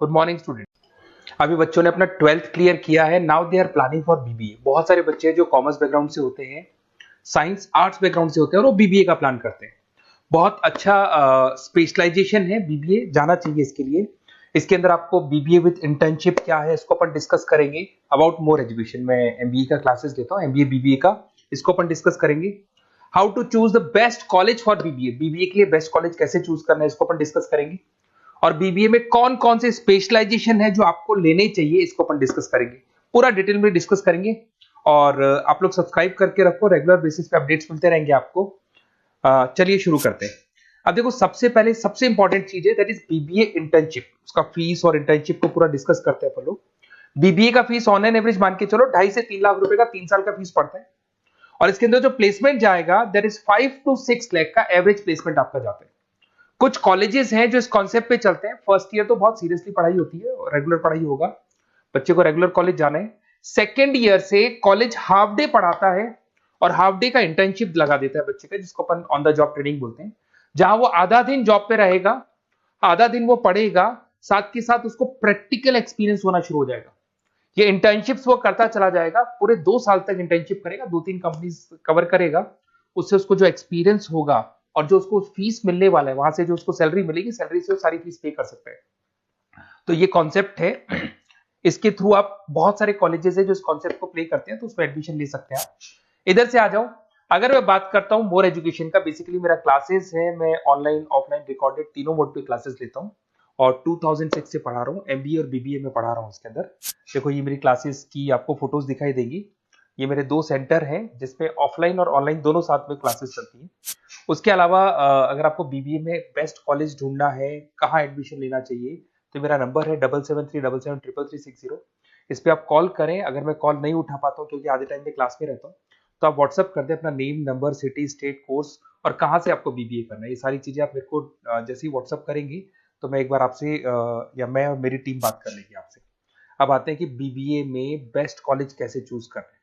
Good morning student. अभी बच्चों ने अपना 12th क्लियर किया है। Now they are planning for BBA. बहुत सारे बच्चे हैं जो कॉमर्स बैकग्राउंड से होते हैं, साइंस आर्ट्स बैकग्राउंड से होते हैं और वो बीबीए का प्लान करते हैं। बहुत अच्छा स्पेशलाइजेशन है बीबीए, जाना चाहिए इसके लिए। इसके अंदर आपको बीबीए विद इंटर्नशिप क्या है इसको अपन डिस्कस करेंगे। अबाउट मोर एजुकेशन, मैं एमबीए का क्लासेस लेता हूँ, एमबीए बीबीए का, इसको अपन डिस्कस करेंगे। How to choose the best college for BBA, BBA के लिए बेस्ट कॉलेज कैसे चूज करना है इसको अपन डिस्कस करेंगे। और बीबीए में कौन कौन से स्पेशलाइजेशन है जो आपको लेने चाहिए इसको अपन डिस्कस करेंगे, पूरा डिटेल में डिस्कस करेंगे। और आप लोग सब्सक्राइब करके रखो, रेगुलर बेसिस पे अपडेट्स मिलते रहेंगे आपको। चलिए शुरू करते हैं। अब देखो, सबसे पहले सबसे इंपॉर्टेंट चीज है दैट इज बीबीए इंटर्नशिप। उसका फीस और इंटर्नशिप को पूरा डिस्कस करते हैं अपन लोग। बीबीए का फीस ऑनलाइन एवरेज मान के चलो 2.5 से 3 लाख रुपए का 3 साल का फीस पड़ता है। और इसके अंदर जो प्लेसमेंट जाएगा दैट इज 5 to 6 लाख का एवरेज प्लेसमेंट आपका जाता है। कुछ कॉलेजेस हैं जो इस कॉन्सेप्ट पे चलते हैं। फर्स्ट ईयर तो बहुत सीरियसली पढ़ाई होती है, रेगुलर पढ़ाई होगा, बच्चे को रेगुलर कॉलेज जाना है। सेकेंड ईयर से कॉलेज हाफ डे पढ़ाता है और हाफ डे का इंटर्नशिप लगा देता है बच्चे का, जिसको अपन ऑन द जॉब ट्रेनिंग बोलते हैं, जहां वो आधा दिन जॉब पे रहेगा, आधा दिन वो पढ़ेगा, साथ के साथ उसको प्रैक्टिकल एक्सपीरियंस होना शुरू हो जाएगा। ये इंटर्नशिप्स वो करता चला जाएगा, पूरे 2 साल तक इंटर्नशिप करेगा, 2-3 कंपनीज कवर करेगा। उससे उसको जो एक्सपीरियंस होगा और जो उसको फीस मिलने वाला है, वहां से जो उसको सैलरी मिलेगी, सैलरी से वो सारी फीस पे कर सकता है। तो ये कॉन्सेप्ट है। इसके थ्रू आप, बहुत सारे कॉलेजेस है जो इस कॉन्सेप्ट को प्ले करते हैं, तो उसमें एडमिशन ले सकते हैं आप। इधर से आ जाओ। अगर मैं बात करता हूं मोर एजुकेशन का, बेसिकली मेरा क्लासेस है, मैं ऑनलाइन ऑफलाइन रिकॉर्डेड तीनों मोड पे क्लासेस लेता हूं और 2006 से पढ़ा रहा हूँ। एमबीए और बीबीए में पढ़ा रहा हूँ। इसके अंदर देखो, ये मेरी क्लासेस की आपको फोटोज दिखाई देगी। ये मेरे 2 सेंटर हैं जिसपे ऑफलाइन और ऑनलाइन दोनों साथ में क्लासेस चलती हैं। उसके अलावा अगर आपको बीबीए में बेस्ट कॉलेज ढूंढना है, कहाँ एडमिशन लेना चाहिए, तो मेरा नंबर है 7737733360। इस पे आप कॉल करें। अगर मैं कॉल नहीं उठा पाता हूँ क्योंकि आधे टाइम में क्लास में रहता हूँ, तो आप व्हाट्सअप कर दें अपना name, number, city, state, course और कहाँ से आपको बीबीए करना है। ये सारी चीजें आप मेरे को जैसे ही व्हाट्सअप करेंगे तो मैं एक बार आपसे या मैं और मेरी टीम बात कर लेगी आपसे। अब आते हैं कि बीबीए में बेस्ट कॉलेज कैसे चूज करना है।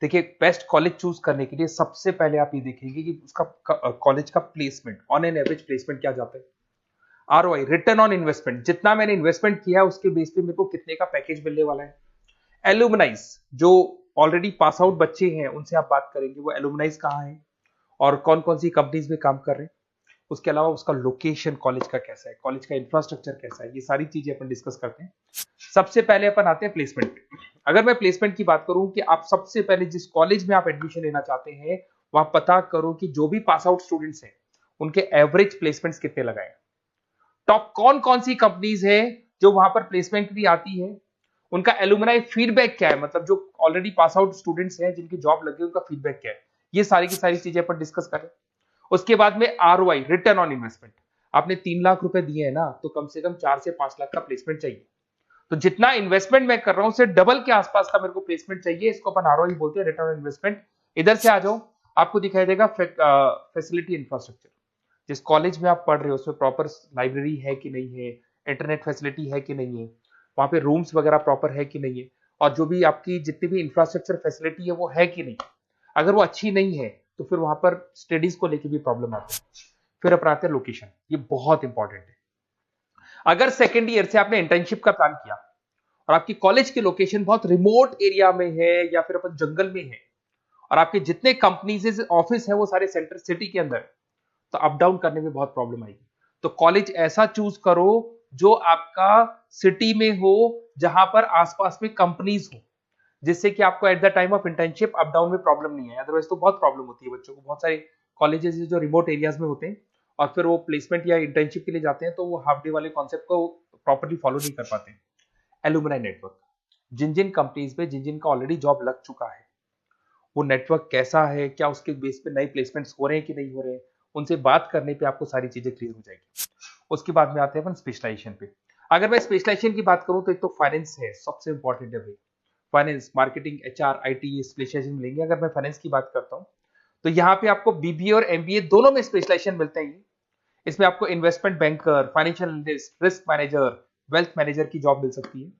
देखिए, बेस्ट कॉलेज चूज करने के लिए सबसे पहले आप ये देखेंगे कि उसका कॉलेज का placement, on an average placement क्या जाता है। आरओआई, रिटर्न ऑन इन्वेस्टमेंट, जितना मैंने इन्वेस्टमेंट किया है उसके बेस पे मेरे को कितने का पैकेज मिलने वाला है। एलुमनाइज, जो ऑलरेडी पास आउट बच्चे हैं उनसे आप बात करेंगे, वो एलुमनाइज कहाँ है और कौन कौन सी कंपनीज में काम कर रहे हैं। उसके अलावा उसका लोकेशन कॉलेज का कैसा है, कॉलेज का इंफ्रास्ट्रक्चर कैसा है, ये सारी चीजें अपन डिस्कस करते हैं। सबसे पहले अपन आते हैं प्लेसमेंट पे। अगर मैं प्लेसमेंट की बात करूं कि आप सबसे पहले जिस कॉलेज में आप एडमिशन लेना चाहते हैं, वहां पता करो कि जो भी पास आउट स्टूडेंट्स हैं उनके एवरेज प्लेसमेंट्स कितने लगाए। टॉप कौन कौन सी कंपनीज है जो वहां पर प्लेसमेंट भी आती है, उनका एलुमनाई फीडबैक क्या है, मतलब जो ऑलरेडी पास आउट स्टूडेंट्स हैं जिनकी जॉब लगी उनका फीडबैक क्या है। ये सारी की सारी चीजें अपन डिस्कस करें। उसके बाद में आरओआई, रिटर्न ऑन इन्वेस्टमेंट। आपने 3 लाख रुपए दिए हैं ना, तो कम से कम 4 से 5 लाख का प्लेसमेंट चाहिए। तो जितना इन्वेस्टमेंट मैं कर रहा हूं उससे डबल के आसपास का मेरे को प्लेसमेंट चाहिए। इसको अपन आरओआई बोलते हैं, रिटर्न ऑन इन्वेस्टमेंट। इधर से आ जाओ, आपको दिखाई देगा फैसिलिटी इंफ्रास्ट्रक्चर। जिस कॉलेज में आप पढ़ रहे हो उसमें प्रॉपर लाइब्रेरी है कि नहीं है, इंटरनेट फैसिलिटी है कि नहीं है, वहां पे रूम्स वगैरह प्रॉपर है कि नहीं है, और जो भी आपकी जितनी भी इंफ्रास्ट्रक्चर फैसिलिटी है वो है कि नहीं। अगर वो अच्छी नहीं है तो फिर वहां पर स्टडीज को लेकर भी प्रॉब्लम आती है। फिर अपनाते हैं लोकेशन, ये बहुत इंपॉर्टेंट है। अगर सेकेंड ईयर से आपने इंटर्नशिप का प्लान किया और आपकी कॉलेज की लोकेशन बहुत रिमोट एरिया में है या फिर अपन जंगल में है और आपके जितने कंपनीज ऑफिस है वो सारे सेंटर सिटी के अंदर, तो अप डाउन करने में बहुत प्रॉब्लम आएगी। तो कॉलेज ऐसा चूज करो जो आपका सिटी में हो, जहां पर आसपास में कंपनीज हो, जिससे कि आपको at the time of internship up down में प्रॉब्लम नहीं है। अदरवाइज तो बहुत प्रॉब्लम होती है बच्चों को। बहुत सारे कॉलेजेस जो रिमोट एरियाज में होते हैं और फिर वो प्लेसमेंट या इंटर्नशिप के लिए जाते हैं तो वो हाफ डे वाले कॉन्सेप्ट को प्रॉपर्ली फॉलो नहीं कर पाते। एलुमनाई नेटवर्क, जिन जिन कंपनीज में जिन जिन का ऑलरेडी जॉब लग चुका है, वो नेटवर्क कैसा है, क्या उसके बेस पे नए प्लेसमेंट्स हो रहे हैं कि नहीं हो रहे हैं, उनसे बात करने पे आपको सारी चीजें क्लियर हो जाएगी। उसके बाद में आते हैं अपन स्पेशलाइजेशन पे। अगर मैं स्पेशलाइजेशन की बात करूं तो एक तो फाइनेंस है, सबसे इंपॉर्टेंट है भाई। Finance, marketing, HR, IT specialisation मिलेंगे। अगर मैं फाइनेंस की बात करता हूं तो यहाँ पे आपको बीबीए और एमबीए दोनों में स्पेशलाइजेशन मिलते हैं। इसमें आपको investment banker, financial analyst, risk manager, wealth manager की जॉब मिल सकती है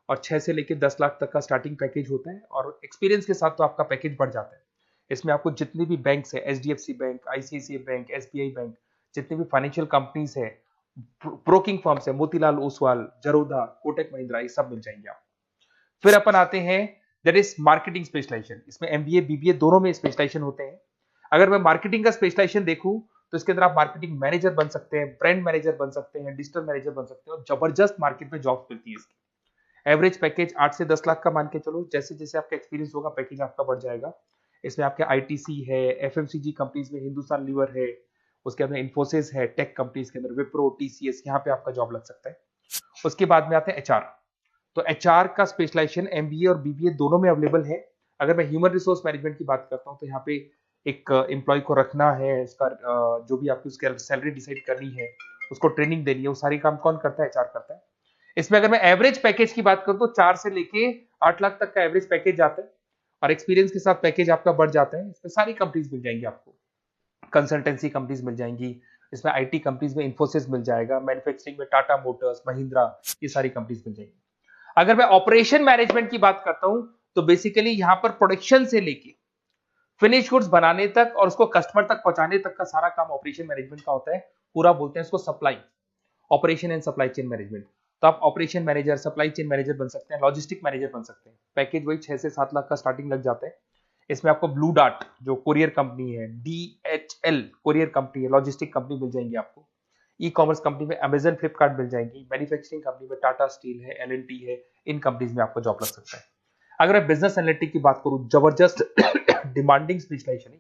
और 6 से लेकर 10 लाख तक का स्टार्टिंग पैकेज होता है और एक्सपीरियंस के साथ तो आपका पैकेज बढ़ जाता है। इसमें आपको जितनी भी बैंक्स है, HDFC bank, ICICI bank, SBI bank, जितनी भी फाइनेंशियल कंपनीज है, ब्रोकिंग फर्म्स है, मोतीलाल ओसवाल, जरोधा, कोटक महिंद्रा, ये सब मिल जाएंगे आप। फिर अपन आते हैं दैट इज मार्केटिंग स्पेशलाइजेशन। इसमें एमबीए बीबीए दोनों में स्पेशलाइजेशन होते हैं। अगर मैं मार्केटिंग का स्पेशलाइजेशन देखूं तो इसके अंदर आप मार्केटिंग मैनेजर बन सकते हैं, ब्रांड मैनेजर बन सकते हैं, डिजिटल मैनेजर बन सकते हैं, और जबरदस्त मार्केट में जॉब मिलती है इसकी। एवरेज पैकेज 8 से 10 लाख का मान के चलो, जैसे जैसे आपका एक्सपीरियंस होगा पैकेज आपका बढ़ जाएगा। इसमें आपके आईटीसी है, एफएमसीजी कंपनीज में हिंदुस्तान लीवर है, उसके अंदर इंफोसिस है, टेक कंपनीज के अंदर विप्रो, टीसीएस, यहाँ पे आपका जॉब लग सकता है। उसके बाद में आते हैं एचआर। तो एचआर का स्पेशलाइजेशन एमबीए और बीबीए दोनों में अवेलेबल है। अगर मैं ह्यूमन रिसोर्स मैनेजमेंट की बात करता हूँ तो यहाँ पे एक एम्प्लॉय को रखना है, उसका जो भी आपकी उसकी सैलरी डिसाइड करनी है, उसको ट्रेनिंग देनी है, वो सारी काम कौन करता है? एचआर करता है। इसमें अगर मैं एवरेज पैकेज की बात करूं तो 4 से लेके 8 लाख तक का एवरेज पैकेज जाता है, और एक्सपीरियंस के साथ पैकेज आपका बढ़ जाता है। इसमें सारी कंपनीज मिल जाएंगी आपको, कंसल्टेंसी कंपनीज मिल जाएंगी, इसमें आईटी कंपनीज में इंफोसिस मिल जाएगा, मैन्युफैक्चरिंग में टाटा मोटर्स, महिंद्रा, ये सारी कंपनीज मिल जाएंगी। अगर मैं ऑपरेशन मैनेजमेंट की बात करता हूं तो बेसिकली यहां पर प्रोडक्शन से लेके फिनिश गुड्स बनाने तक और उसको कस्टमर तक पहुंचाने तक का सारा काम ऑपरेशन मैनेजमेंट का होता है। पूरा बोलते हैं इसको supply, operation and supply chain management. तो आप operation manager, supply chain manager बन सकते हैं, लॉजिस्टिक मैनेजर बन सकते हैं। पैकेज वही 6 से 7 लाख का स्टार्टिंग लग जाता है। इसमें आपको ब्लू डार्ट जो कोरियर कंपनी है, डीएचएल कोरियर कंपनी है, लॉजिस्टिक कंपनी मिल जाएंगी आपको। ई कॉमर्स कंपनी में अमेजन, फ्लिपकार्ट मिल जाएंगी। मैन्युफैक्चरिंग कंपनी में टाटा स्टील है, एलएनटी है, इन कंपनीज में आपको जॉब लग सकता है। अगर मैं बिजनेस एनालिटिक की बात करूं, जबरदस्त डिमांडिंग स्पेशलाइजेशन है,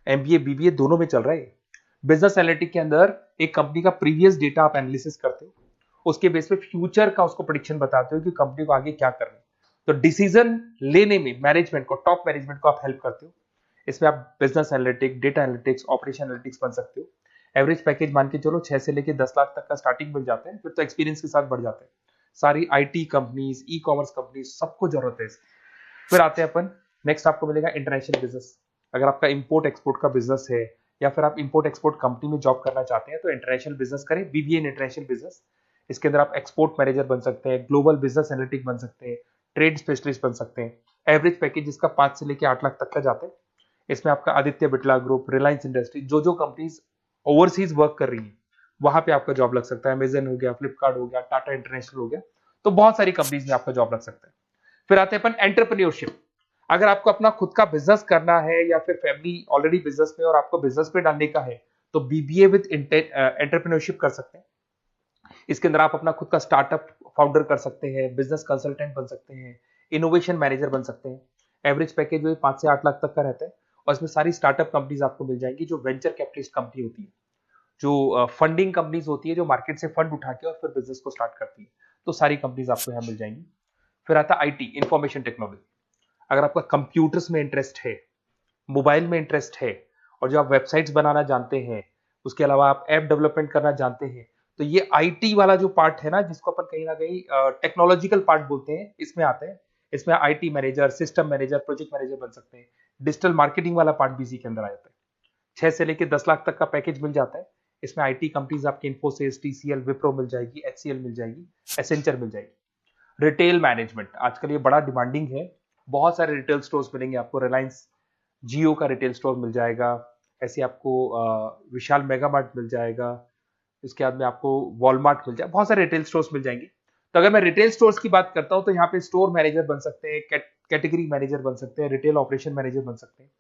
एमबीए बीबीए दोनों में चल रहा है। बिजनेस एनालिटिक के अंदर एक कंपनी का प्रीवियस डेटा आप एनालिसिस करते हो, उसके बेस पे फ्यूचर का उसको प्रेडिक्शन बताते हो कि कंपनी को आगे क्या करना है। तो डिसीजन लेने में मैनेजमेंट को, टॉप मैनेजमेंट को आप हेल्प करते हो। इसमें आप business analytic, data analytics, operation analytics बन सकते हो। एवरेज पैकेज मान के चलो 6 से लेके 10 लाख तक का स्टार्टिंग मिल जाता है, फिर तो एक्सपीरियंस के साथ बढ़ जाता है। सारी IT companies, e commerce companies, सबको जरूरत है इसकी। फिर आते हैं अपन, नेक्स्ट आपको मिलेगा इंटरनेशनल बिजनेस। अगर आपका इंपोर्ट एक्सपोर्ट का बिजनेस है या फिर आप इंपोर्ट एक्सपोर्ट कंपनी में जॉब करना चाहते हैं तो इंटरनेशनल बिजनेस करें, बीबीए इन इंटरनेशनल बिजनेस। इसके अंदर आप एक्सपोर्ट मैनेजर बन सकते हैं, ग्लोबल बिजनेस एनालिटिक बन सकते हैं, ट्रेड स्पेशलिस्ट बन सकते हैं। एवरेज पैकेज इसका 5 से लेकर 8 लाख तक का जाता है। इसमें आपका आदित्य बिरला ग्रुप, रिलायंस इंडस्ट्री, जो जो कंपनीज ओवरसीज वर्क कर रही है वहां पे आपका जॉब लग सकता है। अमेजन हो गया, फ्लिपकार्ट हो गया, टाटा इंटरनेशनल हो गया, तो बहुत सारी कंपनीज में आपका जॉब लग सकता है। फिर आते हैं अपन एंटरप्रेन्योरशिप। अगर आपको अपना खुद का बिजनेस करना है या फिर फैमिली ऑलरेडी बिजनेस में और आपको बिजनेस में डालने का है तो बीबीए विद एंटरप्रेन्योरशिप कर सकते हैं। इसके अंदर आप अपना खुद का स्टार्टअप फाउंडर कर सकते हैं, बिजनेस कंसल्टेंट बन सकते हैं, इनोवेशन मैनेजर बन सकते हैं। एवरेज पैकेज जो 5 से 8 लाख तक का रहता है, और इसमें सारी स्टार्टअप कंपनीज आपको मिल जाएंगी जो वेंचर कैपिटलिस्ट कंपनी होती है, जो फंडिंग कंपनीज होती है, जो मार्केट से फंड उठा के और फिर बिजनेस को स्टार्ट करती है। तो सारी कंपनीज आपको यहाँ मिल जाएंगी। फिर आता है आईटी, इंफॉर्मेशन टेक्नोलॉजी। अगर आपका कंप्यूटर्स में इंटरेस्ट है, मोबाइल में इंटरेस्ट है, और जो आप वेबसाइट्स बनाना जानते हैं, उसके अलावा आप ऐप डेवलपमेंट करना जानते हैं, तो ये आईटी वाला जो पार्ट है ना, जिसको अपन कहीं ना कहीं टेक्नोलॉजिकल पार्ट बोलते हैं, इसमें आते हैं। इसमें IT manager, system manager, project manager बन सकते हैं। डिजिटल मार्केटिंग वाला पार्ट भी इसी के अंदर आ जाता है। 6 से लेकर 10 लाख तक का पैकेज मिल जाता है। इसमें आईटी कंपनीज आपकी इंफोसिस, टीसीएल, विप्रो मिल जाएगी, एचसीएल मिल जाएगी, एसेंचर मिल जाएगी। रिटेल मैनेजमेंट आजकल ये बड़ा डिमांडिंग है। बहुत सारे रिटेल स्टोर्स मिलेंगे आपको। रिलायंस जियो का रिटेल स्टोर मिल जाएगा, ऐसे आपको विशाल मेगा मार्ट मिल जाएगा, इसके बाद में आपको वॉलमार्ट मिल जाएगा, बहुत सारे रिटेल स्टोर्स मिल जाएंगे। तो अगर मैं रिटेल स्टोर्स की बात करता हूं तो यहाँ पे स्टोर मैनेजर बन सकते हैं, कैटेगरी मैनेजर बन सकते हैं, रिटेल ऑपरेशन मैनेजर बन सकते हैं।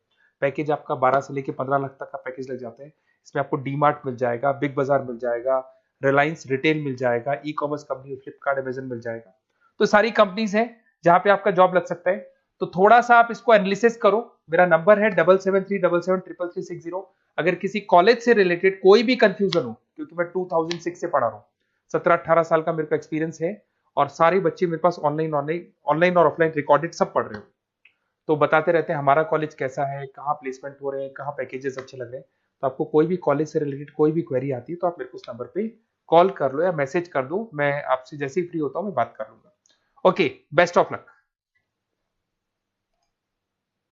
पैकेज आपका 12 से लेकर 15 लाख तक का पैकेज लग जाता है। इसमें आपको डी मार्ट मिल जाएगा, बिग बाजार मिल जाएगा, रिलायंस रिटेल मिल जाएगा, e commerce company Flipkart, Amazon मिल जाएगा। तो सारी कंपनीज है जहां पे आपका जॉब लग सकता है। तो थोड़ा सा आप इसको एनालिसिस करो। मेरा नंबर है 7737773360। अगर किसी कॉलेज से रिलेटेड कोई भी कंफ्यूजन हो, क्योंकि मैं 2006 से पढ़ा रहा हूँ, 17-18 साल का मेरे को एक्सपीरियंस है, और सारे बच्चे मेरे पास ऑनलाइन और ऑफलाइन रिकॉर्डेड सब पढ़ रहे हो, तो बताते रहते हैं हमारा कॉलेज कैसा है, कहाँ प्लेसमेंट हो रहे हैं, कहाँ पैकेजेस अच्छे लग रहे हैं। तो आपको कोई भी कॉलेज से रिलेटेड कोई भी क्वेरी आती है तो आप मेरे को उस नंबर पे कॉल कर लो या मैसेज कर दो, मैं आपसे जैसे ही फ्री होता हूँ मैं बात कर लूंगा। Okay, best of luck.